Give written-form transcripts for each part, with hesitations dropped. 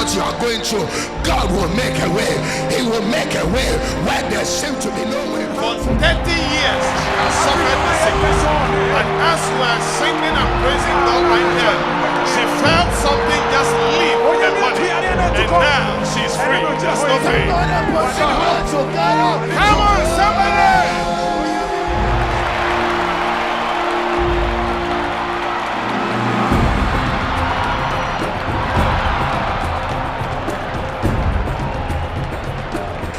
what you are going through, God will make a way. He will make a way where there seems to be no way. For 30 years, she has suffered the sickness. And as we are singing and praising God right now, she felt something just leave her body. And now she's free. There's no pain. Come on, somebody!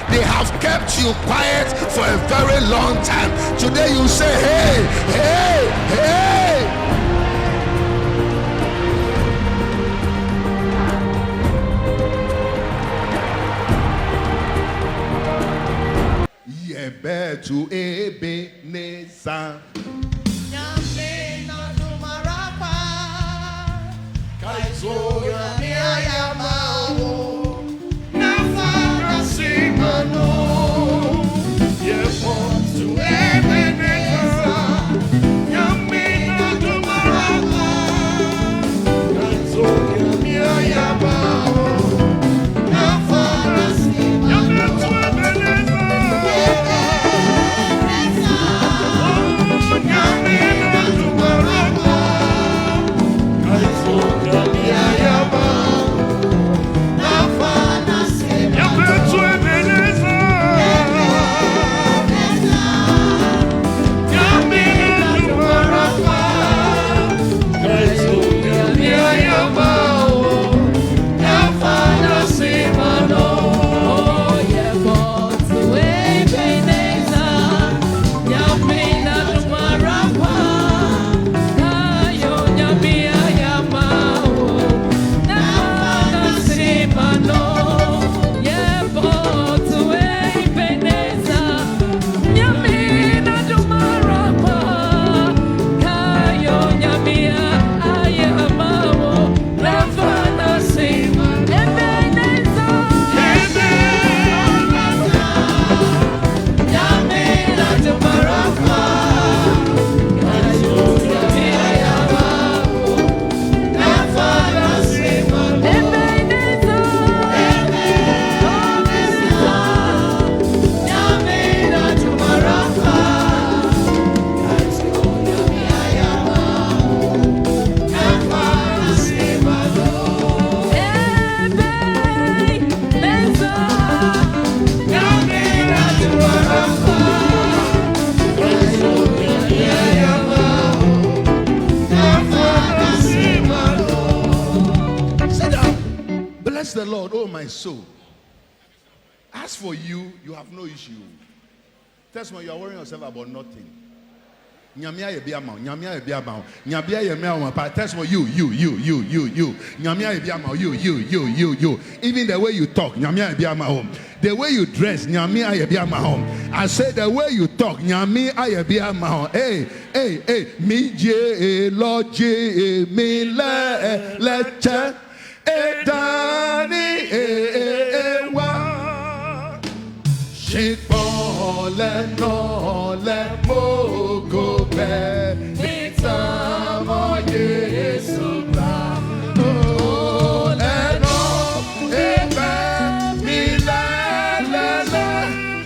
They have kept you quiet for a very long time. Today you say, hey, hey, hey. Yebe to Ebenezer. Bless the Lord, oh my soul. As for you, you have no issue. Tell someone you are worrying yourself about nothing. Nyamia ye bia ma, nyamia ye bia ma, nyabia ye me ma. Tell someone you. Nyamia ye bia ma, you. Even the way you talk, nyamia ye bia ma. The way you dress, nyamia ye bia ma. I said the way you talk, nyamia ye bia ma. Hey, mi je lo je mi le che. Edani ewa Shipole no le mogo be Nitamo Yesu ba Oh eno ebe mi le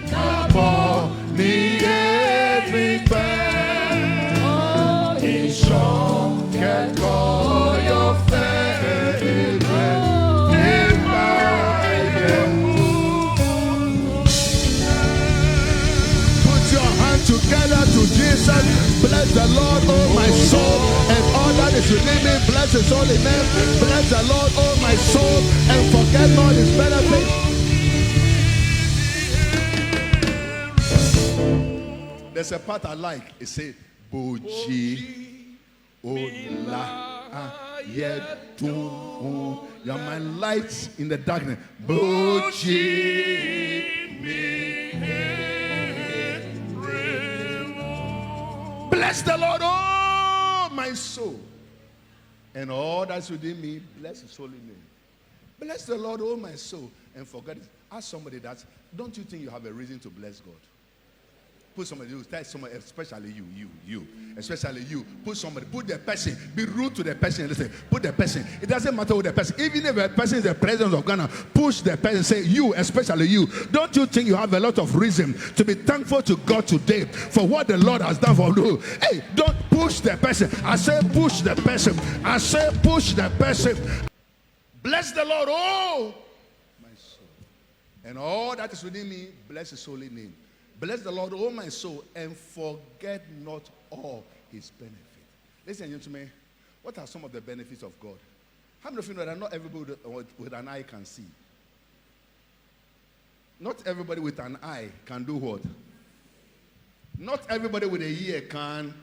Kabo ni everything Oh Isho keko yo fe together to Jesus. Bless the Lord, oh my soul, and all that is within me. Bless his holy name. Bless the Lord, oh my soul, and forget not his benefits. There's a part I like. It says, Boji Ola Yetu. You are my light in the darkness. Boji me. Bless the Lord, oh my soul, and all that's within me. Bless his holy name. Bless the Lord, oh my soul, and forget it. Ask somebody that. Don't you think you have a reason to bless God? Put somebody, tell somebody, especially you, especially you. Put the person, be rude to the person and listen. Put the person, it doesn't matter who the person, even if the person is the president of Ghana, push the person, say you, especially you. Don't you think you have a lot of reason to be thankful to God today for what the Lord has done for you? Hey, don't push the person. I say push the person. I say push the person. Bless the Lord, oh my soul. And all that is within me, bless his holy name. Bless the Lord, oh my soul, and forget not all his benefits. Listen, gentlemen, what are some of the benefits of God? How many of you know that not everybody with an eye can see? Not everybody with an eye can do what? Not everybody with a ear can.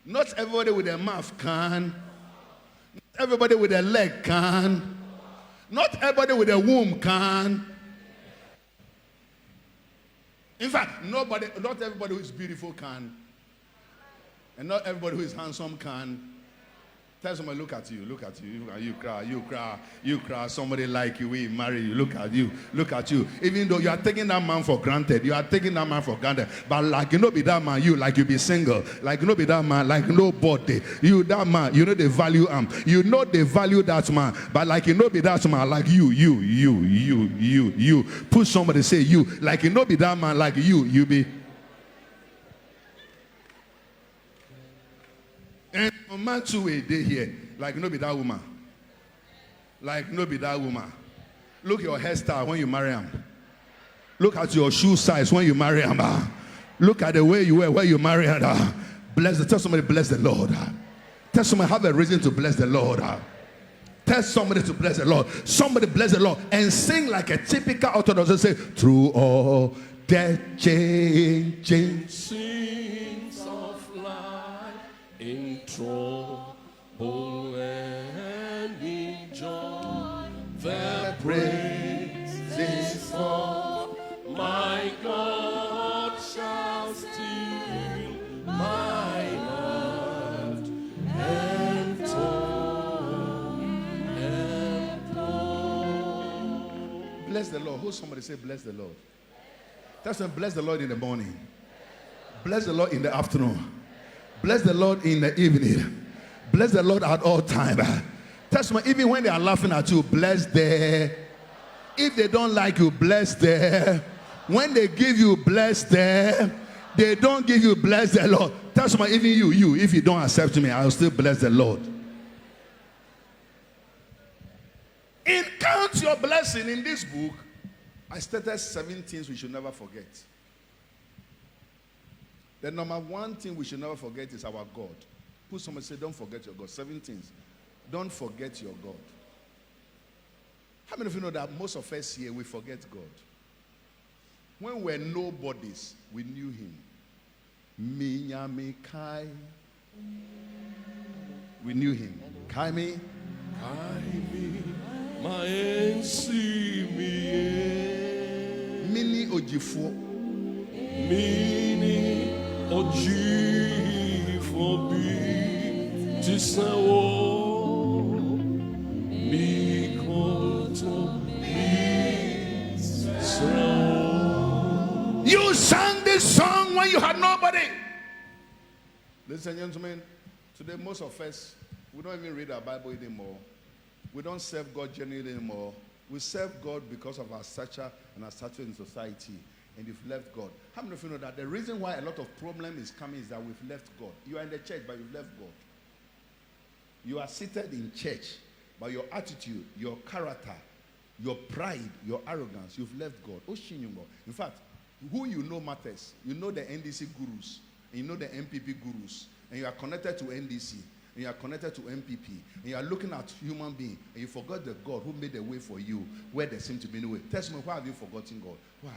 Not everybody with a mouth can. Not everybody with a leg can. Not everybody with a womb can. In fact, not everybody who is beautiful can. And not everybody who is handsome can. Tell somebody, look at you. You cry. Somebody like you, we marry you. Look at you. Even though you are taking that man for granted. But like you know be that man, you like you be single. Like you know be that man, like nobody. You that man, you know they value him. You know they value that man. But like you know be that man, like you. Push somebody, say you. Like you know be that man, like you be. And a man too a day here, like no be that woman. Like no be that woman. Look your hairstyle when you marry him. Look at your shoe size when you marry him. Look at the way you wear when you marry her. Tell somebody bless the Lord. Tell somebody have a reason to bless the Lord. Tell somebody to bless the Lord. Somebody bless the Lord and sing like a typical Orthodox. Say through all the changing scenes of life, in trouble and in joy, the praises of my God shall still my heart and tongue employ. Bless the Lord. Who somebody say bless the Lord? That's when bless the Lord in the morning. Bless the Lord in the afternoon. Bless the Lord in the evening. Bless the Lord at all times. That's why even when they are laughing at you, bless there. If they don't like you, bless there. When they give you, bless there. They don't give you, bless the Lord. That's why even you, if you don't accept me, I'll still bless the Lord. In Count Your Blessing in this book, I stated 7 things we should never forget. The number one thing we should never forget is our God. Put somebody say, don't forget your God. 7 things. Don't forget your God. How many of you know that most of us here, we forget God? When we're nobodies, we knew him. Minyamikai. We knew him. Kaimi. Kaimi. My NC me. Mini Ojifo. Mini Ojifo bi. Tisawo. Mikoto. You sang this song when you had nobody. Ladies and gentlemen, today most of us, we don't even read our Bible anymore. We don't serve God genuinely anymore. We serve God because of our stature and our stature in society. And you've left God. How many of you know that the reason why a lot of problem is coming is that we've left God? You are in the church, but you've left God. You are seated in church, but your attitude, your character, your pride, your arrogance, you've left God. In fact, who you know matters. You know the NDC gurus, and you know the MPP gurus, and you are connected to NDC, and you are connected to MPP, and you are looking at human being, and you forgot the God who made a way for you where there seemed to be no way. Tell me, why have you forgotten God? Why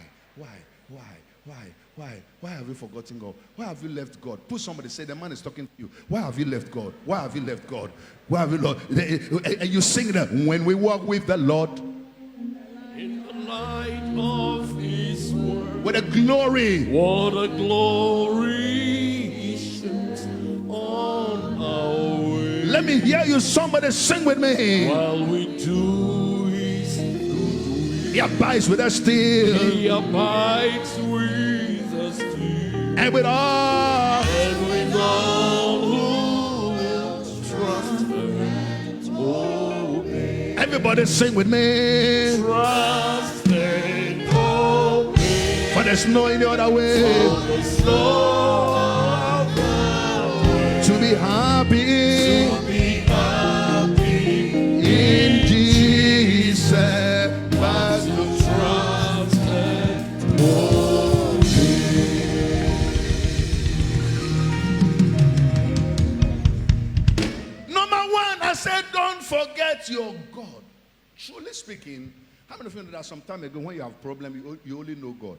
have you forgotten God? Why have you left God? Put somebody, say the man is talking to you. Why have you left God? Why have you left God? Why have you Lord? And you sing that when we walk with the Lord in the light of his word. What a glory! What a glory he shines on our way. Let me hear you. Somebody sing with me. While we do his good will. He abides with us still. He abides with us and with all who trust and obey. Everybody sing with me. Trust and obey. For there's no any other way There's no other way to be happy to be happy in Jesus. but to trust and obey. Number one, I said, don't forget your God. Truly speaking, how many of you know that some time ago when you have a problem, you only know God?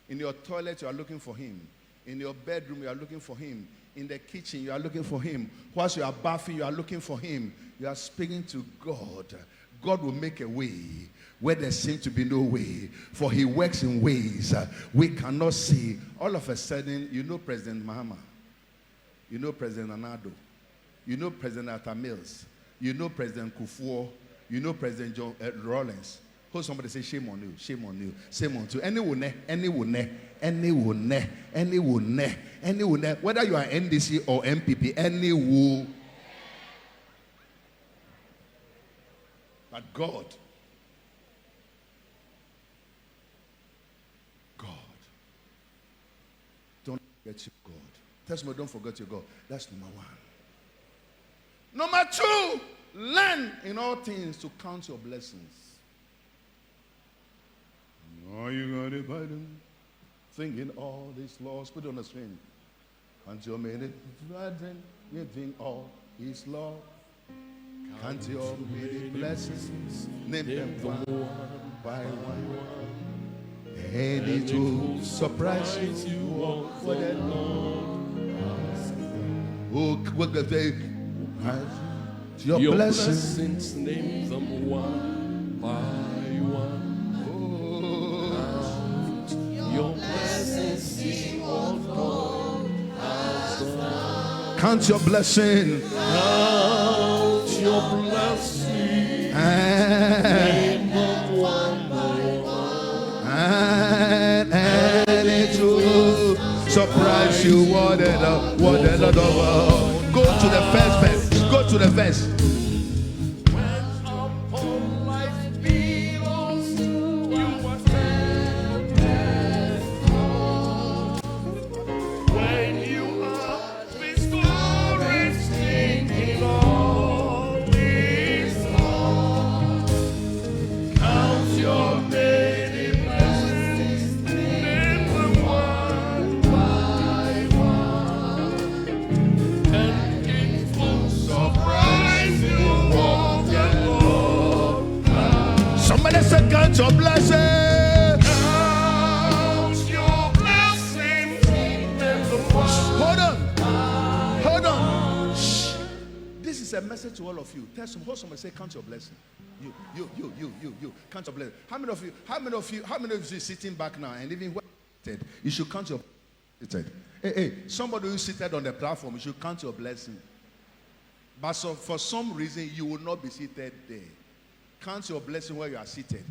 In your toilet, you are looking for Him. In your bedroom, you are looking for Him. In the kitchen, you are looking for Him. Whilst you are bathing, you are looking for Him. You are speaking to God. God will make a way where there seems to be no way. For He works in ways we cannot see. All of a sudden, you know President Mahama. You know President Anado. You know President Atta Mills. You know President Kufuor. You know President John Rawlings. Hold somebody say, shame on you, shame on you, shame on you. Any will ne, whether you are NDC or MPP, any will. But God, don't forget your God. Tell me, don't forget your God. That's number one. Number two, learn in all things to count your blessings. Are you going to buy them? Thinking all these laws. Put it on the screen. Can't you make it? Giving all His love. Can't you all many blessings? Name them one by one. And it will surprise you all for the Lord. Oh, what the day? Your blessings. Name them one by one. Your blessings, see what God has done. Count your blessing. Count your blessing. Name them one by one. And it will surprise you. What another world. Go to the first verse. Go to the verse. Count your blessing. Count your blessings. Hold on. Shh. This is a message to all of you. Tell somebody, say, count your blessing. You. Count your blessing. How many of you sitting back now and even seated? You should count your seated. Hey, somebody who's seated on the platform, you should count your blessing. But for some reason, you will not be seated there. Count your blessing where you are seated.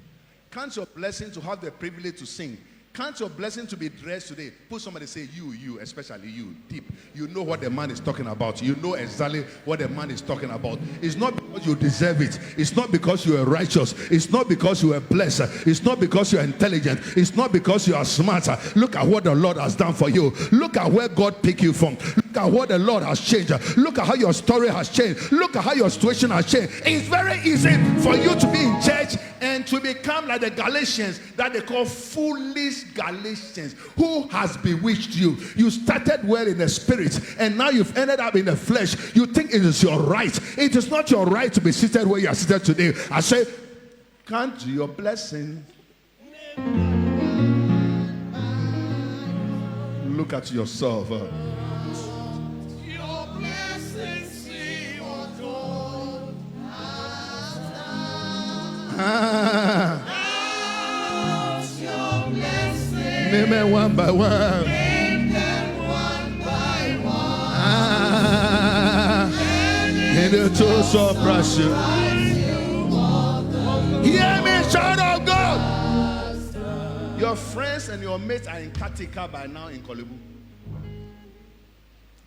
Count your blessing to have the privilege to sing. Count your blessing to be dressed today. Put somebody, say, you, especially you, deep. You know what the man is talking about. You know exactly what the man is talking about. It's not because you deserve it. It's not because you are righteous. It's not because you are blessed. It's not because you are intelligent. It's not because you are smarter. Look at what the Lord has done for you. Look at where God picked you from. Look at what the Lord has changed. Look at how your story has changed. Look at how your situation has changed. It's very easy for you to be in church and to become like the Galatians that they call foolish Galatians. Who has bewitched you? You started well in the spirit and now you've ended up in the flesh. You think it is your right. It is not your right to be seated where you are seated today. I say, count your blessing. Look at yourself. Your blessings, see what God has done. Count your blessings. Name them one by one. Name them one by one. And it will surprise you. Hear me, child of God. Your friends and your mates are in Katika by now in Kolebu.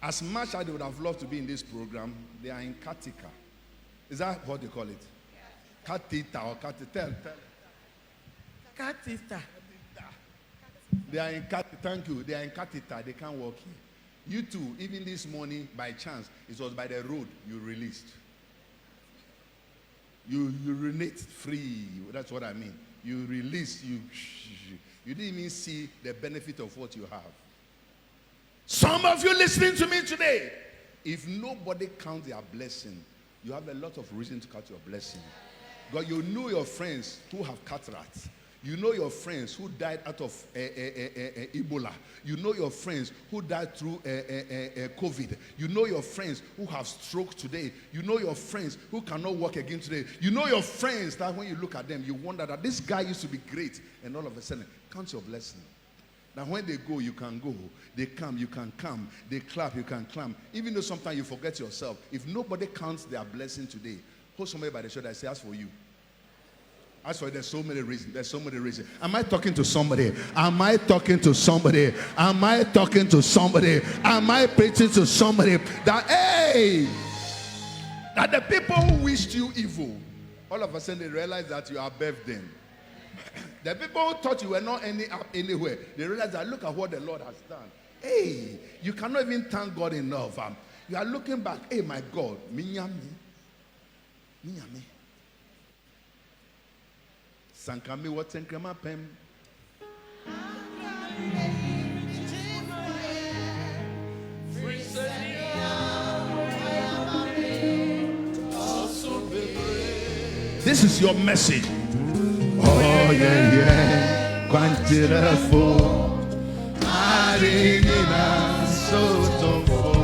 As much as they would have loved to be in this program, they are in Katika. Is that what they call it? Katita or Katita? Katita. They are in Katita. Thank you. They are in Katita. They can't walk here. You too, even this morning, by chance, it was by the road you released. You urinate free. That's what I mean. You release. You didn't even see the benefit of what you have. Some of you listening to me today, if nobody counts their blessing, you have a lot of reason to count your blessing. God, you know your friends who have cataracts. You know your friends who died out of Ebola. You know your friends who died through COVID. You know your friends who have stroke today. You know your friends who cannot walk again today. You know your friends that when you look at them, you wonder that this guy used to be great. And all of a sudden, count your blessing. Now when they go, you can go. They come, you can come. They clap, you can clap. Even though sometimes you forget yourself. If nobody counts their blessing today, hold somebody by the shoulder and say, as for you. As for there's so many reasons. There's so many reasons. Am I talking to somebody? Am I talking to somebody? Am I talking to somebody? Am I preaching to somebody that, hey, that the people who wished you evil, all of a sudden they realize that you are above them. The people who thought you were not anywhere, they realize that look at what the Lord has done. Hey, you cannot even thank God enough. You are looking back, hey, my God, minyami. Sankami what Sankrama Pem. This is your message. Oh yeah. Quantirafo. Arinina Sotofo.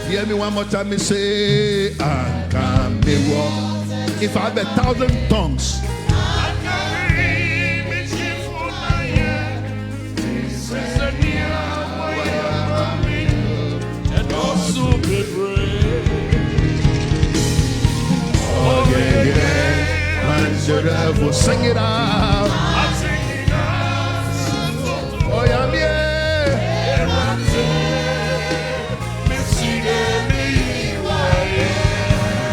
Hear me one more time, me say, I can be walk. If I have 1,000 tongues, and also be brave. oh yeah. Man should have sing it out. I'm singing out. Oh yeah, yeah.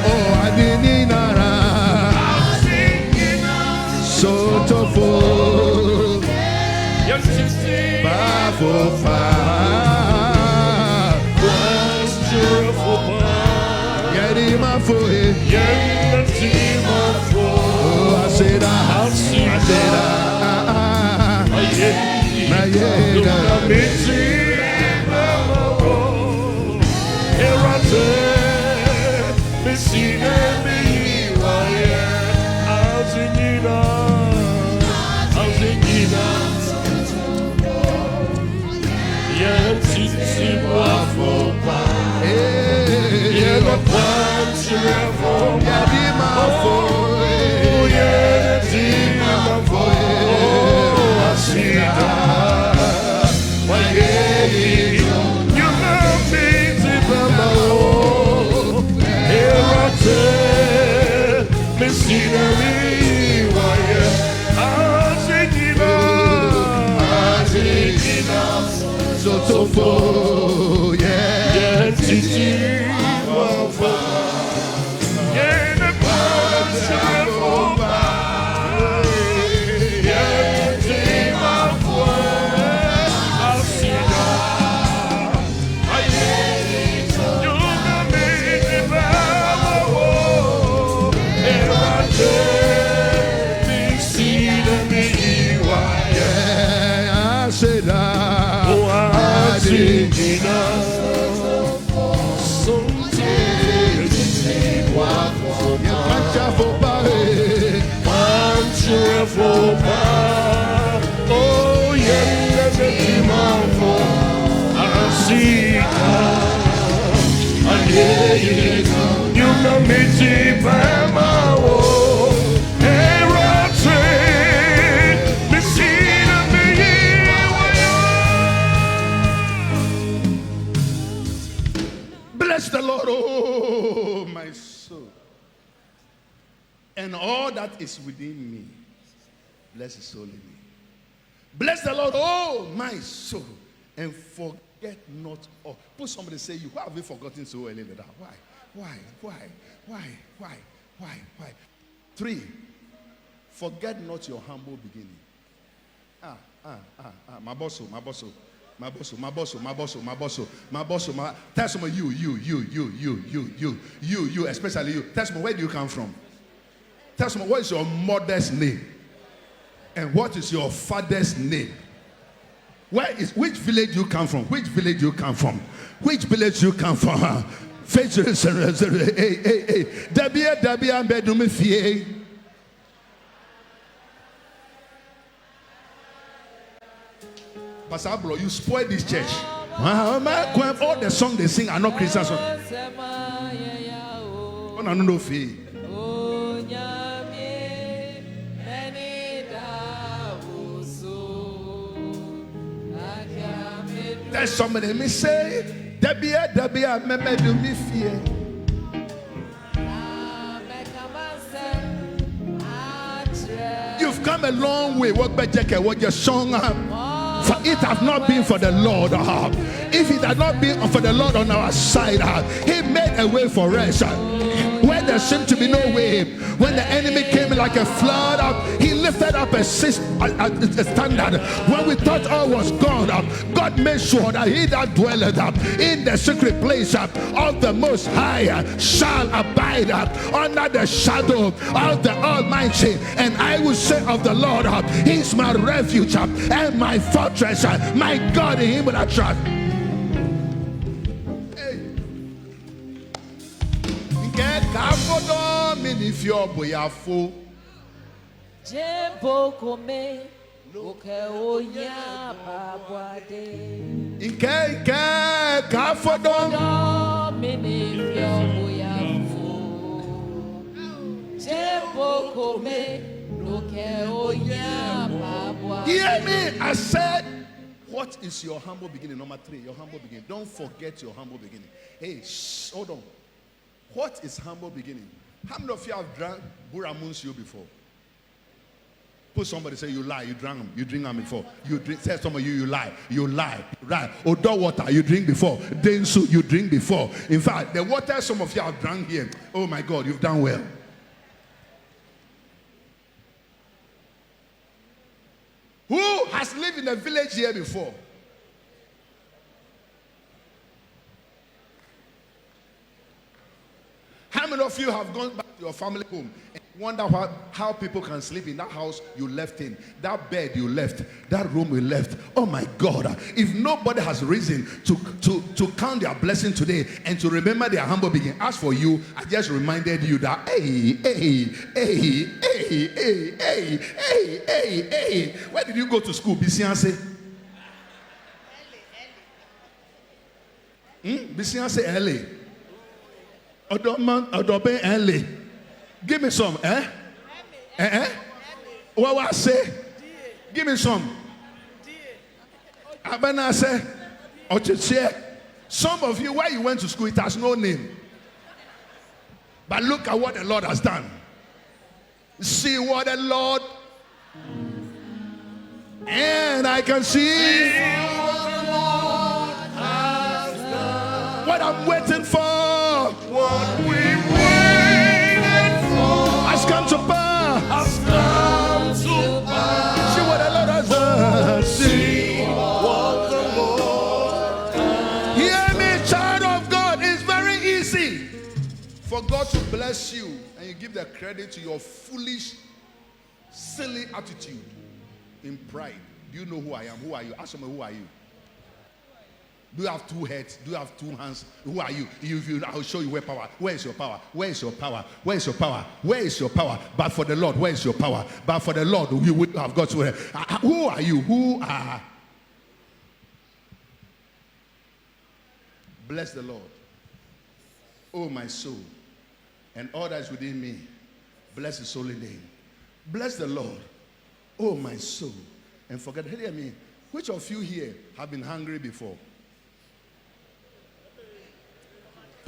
Oh, I didn't know. So to full. Bafo far. Yeri ma fo e. Oh, I said I said oh yeah, you know me deep my bless the Lord, oh my soul. and all that is within me. Bless his holy name. Bless the Lord, oh my soul, and forget not all. Put somebody say, you, why have you forgotten so early that? Why? 3, forget not your humble beginning. My boss. Tell someone, you, especially you. Tell someone, where do you come from? Tell someone, what is your mother's name? And what is your father's name? Which village you come from? Which village you come from? Which village you come from? Pastor Ablo, you spoil this church. All the songs they sing are not Christian songs. There's somebody me say, Debbie, me do me fear. You've come a long way. What your song? For it have not been for the Lord. If it had not been for the Lord on our side, he made a way for us. When there seemed to be no way, when the enemy came like a flood, he lifted up a standard. When we thought all was gone, God made sure that he that dwelleth in the secret place of the Most High shall abide under the shadow of the Almighty. And I will say of the Lord, he's my refuge and my fortress, my God, in him will I trust. If you're boyafo, Jembo come, look oya babwade. Ike kafodon, mini if you're boyafo. Jembo come, look oya babwade. Hear me, I said, what is your humble beginning? Number 3, your humble beginning. Don't forget your humble beginning. Hey, hold on. What is humble beginning? How many of you have drank Buramuncio before? Put somebody, say you lie, you drank them, you drink them before. You drink, tell somebody you lie. Right? Odor water, you drink before. Densu, you drink before. In fact, the water some of you have drank here, oh my God, you've done well. Who has lived in a village here before? How many of you have gone back to your family home and wonder how people can sleep in that house you left in, that bed you left, that room you left? Oh my God, if nobody has reason to count their blessing today and to remember their humble beginning, as for you, I just reminded you that where did you go to school? Bisianse? Bisianse LA. Odobe Enle. Give me some, What I say? Give me some. Abana say, Ochiche. Some of you, where you went to school, it has no name. But look at what the Lord has done. See what the Lord, and I can see what I'm waiting for. What we waited for has come to pass. See what the Lord has done. See what the Lord has Hear me, child of God. It's very easy for God to bless you and you give the credit to your foolish, silly attitude in pride. Do you know who I am? Who are you? Ask me, who are you? Do you have 2 heads? Do you have 2 hands? Who are you? I'll show you where power. Where is your power? Where is your power? Where is your power? Where is your power? But for the Lord, where is your power? But for the Lord, you would have got to where. Who are you? Who are? Bless the Lord, oh my soul, and all that is within me. Bless his holy name. Bless the Lord, oh my soul, and forget. Hear me. Which of you here have been hungry before?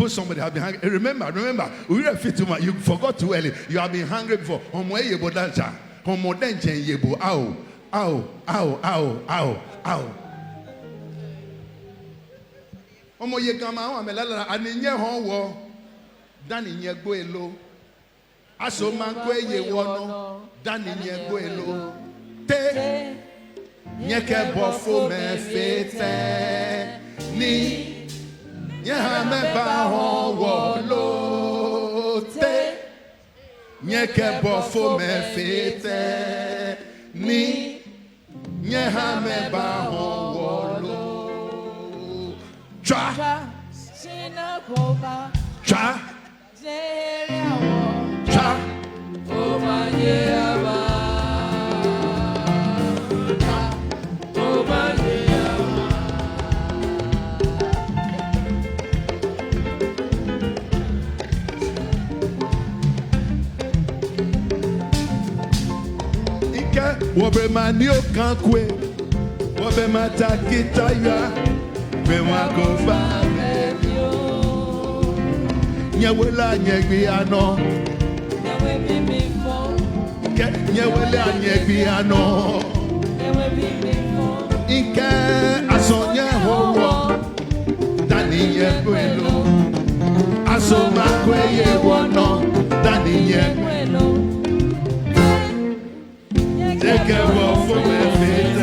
Put somebody have been hungry. Remember, we are fit too much. You forgot too early. You have been hungry before. Homo yebo dancha. Homo denchen yebo. Ow. Homo ye gama amelala aninye honwo. Dani nye go elo. Aso manko ye wono. Dani nye go elo. Te nyeke bofo me fete ni. Nyeha me ba honwo lo te. Nyeke bofo me fete ni. Nyeha me ba honwo lo. Cha. Cha. Cha. Wobe manio kankwe, wobe matakita ya, be makofa mebio. Nyewela nyegbiano, nyewela nyegbiano. Ike asonye howo, dani yekwelo. Asomakwe yewono, dani yekwelo. Take a walk from my feet.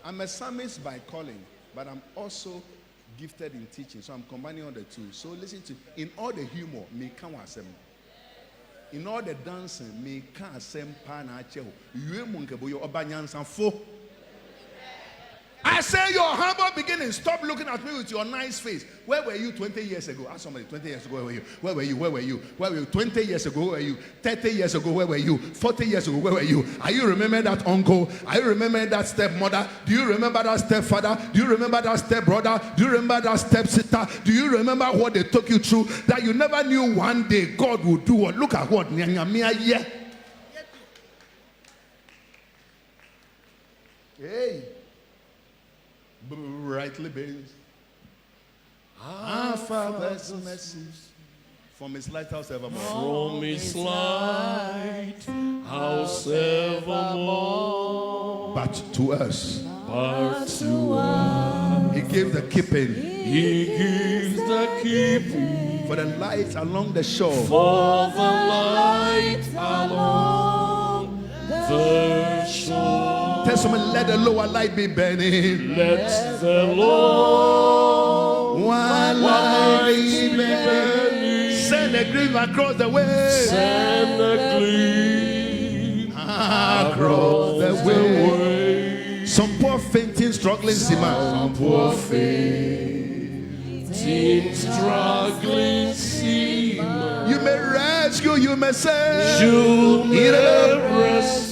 I'm a psalmist by calling, but I'm also gifted in teaching, so I'm combining all the two. So listen to, in all the humor, me can wasem. In all the dancing, me can wasem pana cheho. You munke boyo obanyan sanfo. I say your humble beginning. Stop looking at me with your nice face. Where were you 20 years ago? Ask somebody, 20 years ago, where were you? Where were you? Where were you? Where were you? 20 years ago, where were you? 30 years ago, where were you? 40 years ago, where were you? Are you remembering that uncle? Are you remembering that stepmother? Do you remember that stepfather? Do you remember that stepbrother? Do you remember that stepsister? Do you remember what they took you through? That you never knew one day God would do what? Look at what? Hey. Rightly based. Our Father's mercies from His lighthouse evermore. From His lighthouse evermore. But to us, He gave the keeping. He gives the keeping For the light along the shore. for the light along the shore. Tell someone, let the lower light be burning. Let the Lord One light be burning. Send a gleam across the way. send a gleam Across the way. Some poor fainting, struggling seaman. Some poor fainting, struggling seaman. You may rescue, you may save. You may rescue.